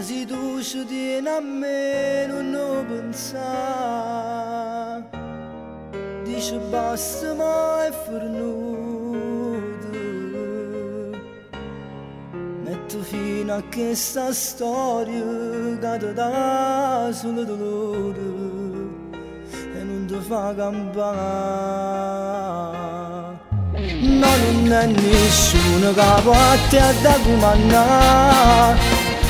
se tu ci tieni a me non lo pensare. Dice basta ma è fornuto. Metto fino a questa storia che ti dà solo dolore e non ti fa campare. No, non è nessuno che può a te da comandare,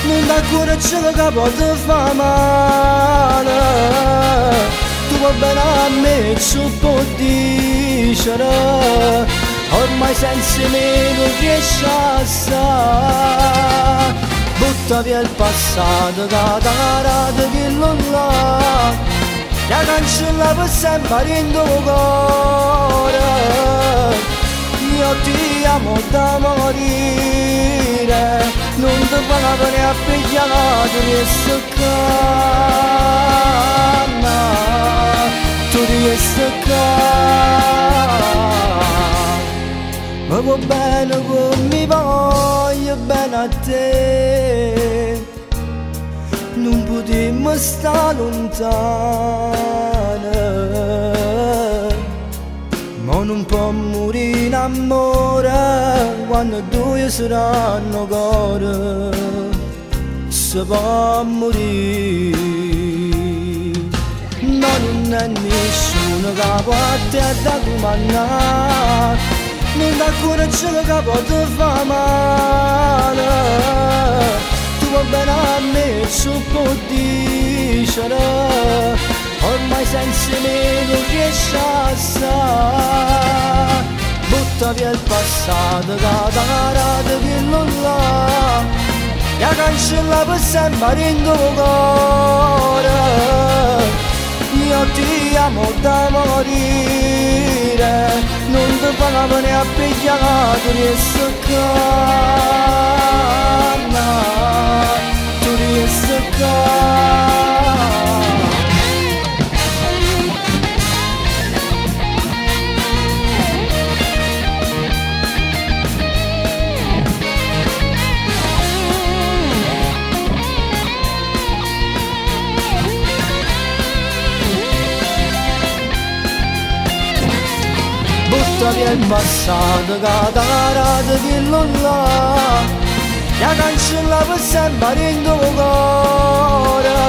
non dà coraggio che può ti fa male. Tu va bene a me, ci può dire, ormai senza me non riesci a stare. Butta via il passato, catarata che non l'ha, la cancella per sempre in tuo cuore. Io ti amo da morire, non ti pago ne a pigliare, tu riesci a canna, tu riesci a canna. Ma va bene come mi voglio bene a te, non potremmo stare lontano. Ma non può morire in amore quando due saranno cuore, si può morire. No, non è nessuno che può a te da comandare, non dà coraggio che può ti fa male. Tu va bene a me, ci può dire, ormai senza me non riesci a stare. Butta via il passato, catarata che non l'ha, la cancella per sempre in tuo cuore. Io ti amo da morire, non ti pago ne a pigliare, tu riesci a canna, tu riesci a canna. Butta via il passato, catarata che non l'ha, la cancella per sempre in tuo cuore.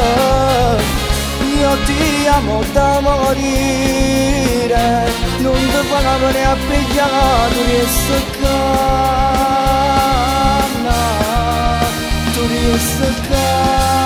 Io ti amo da morire, non ti pago ne a pigliare, tu riesci a canna, tu riesci a canna.